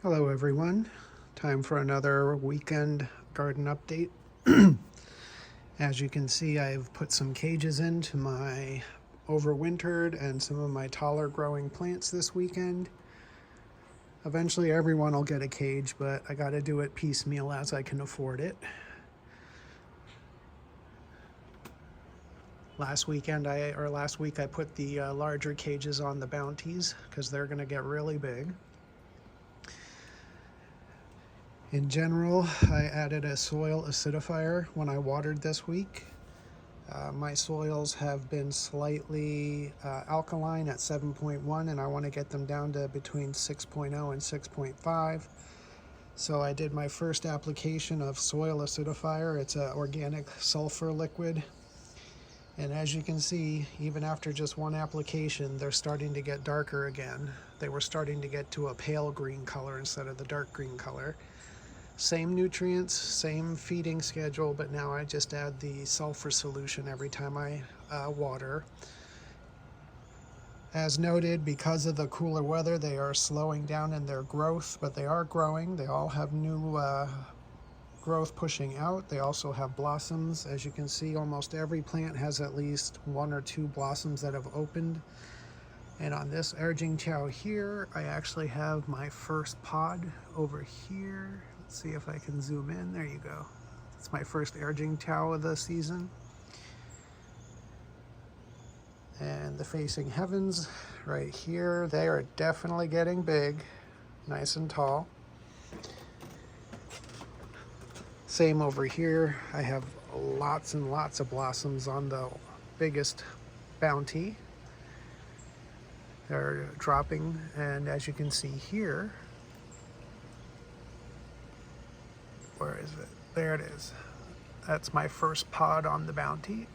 Hello everyone, time for another weekend garden update. As you can see, I've put some cages into my overwintered and some of my taller growing plants this weekend. Eventually everyone will get a cage, but I gotta do it piecemeal as I can afford it. Last week I put the larger cages on the bounties because they're gonna get really big. In general, I added a soil acidifier when I watered this week. My soils have been slightly alkaline at 7.1, and I want to get them down to between 6.0 and 6.5. So I did my first application of soil acidifier. It's an organic sulfur liquid. And as you can see, even after just one application, they're starting to get darker again. They were starting to get to a pale green color instead of the dark green color. Same nutrients, same feeding schedule, but now I just add the sulfur solution every time I water. As noted, because of the cooler weather, they are slowing down in their growth, but they are growing. They all have new growth pushing out. They also have blossoms. As you can see, almost every plant has at least one or two blossoms that have opened. And on this Urging Chow here, I actually have my first pod over here. Let's see if I can zoom in. There you go. It's my first Urging Chow of the season. And the Facing Heavens right here, they are definitely getting big, nice and tall. Same over here. I have lots and lots of blossoms on the biggest bounty. They're dropping, and as you can see here, where is it? There it is. That's my first pod on the bounty.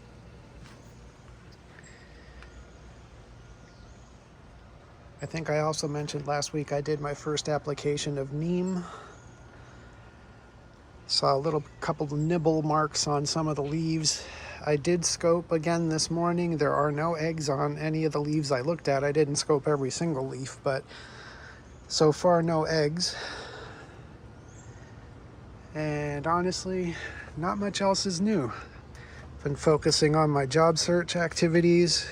I think I also mentioned last week I did my first application of neem. Saw a couple of nibble marks on some of the leaves. I did scope again this morning. There are no eggs on any of the leaves I looked at. I didn't scope every single leaf, but so far no eggs. And honestly, not much else is new. Been focusing on my job search activities,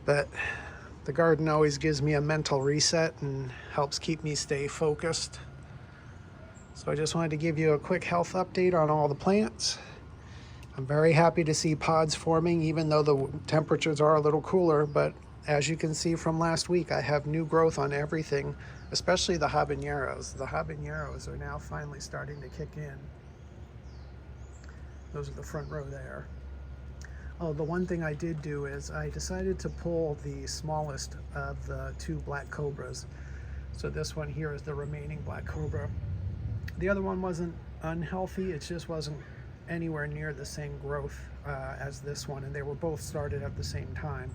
but the garden always gives me a mental reset and helps keep me stay focused. So I just wanted to give you a quick health update on all the plants. I'm very happy to see pods forming, even though the temperatures are a little cooler, but as you can see from last week, I have new growth on everything, especially the habaneros. The habaneros are now finally starting to kick in. Those are the front row there. Oh, the one thing I did do is I decided to pull the smallest of the two black cobras. So this one here is the remaining black cobra. The other one wasn't unhealthy, it just wasn't anywhere near the same growth as this one, and they were both started at the same time.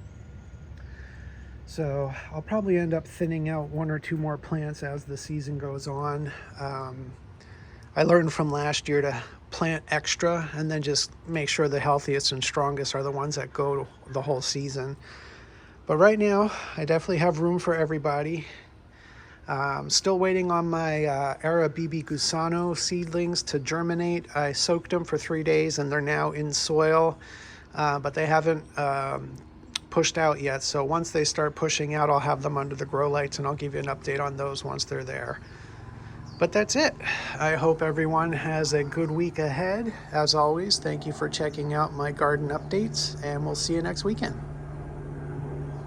So I'll probably end up thinning out one or two more plants as the season goes on. I learned from last year to plant extra and then just make sure the healthiest and strongest are the ones that go the whole season. But right now, I definitely have room for everybody. Still waiting on my Era BB Gusano seedlings to germinate. I soaked them for 3 days and they're now in soil, but they haven't pushed out yet. So once they start pushing out, I'll have them under the grow lights and I'll give you an update on those once they're there. But that's it. I hope everyone has a good week ahead. As always, thank you for checking out my garden updates, and we'll see you next weekend.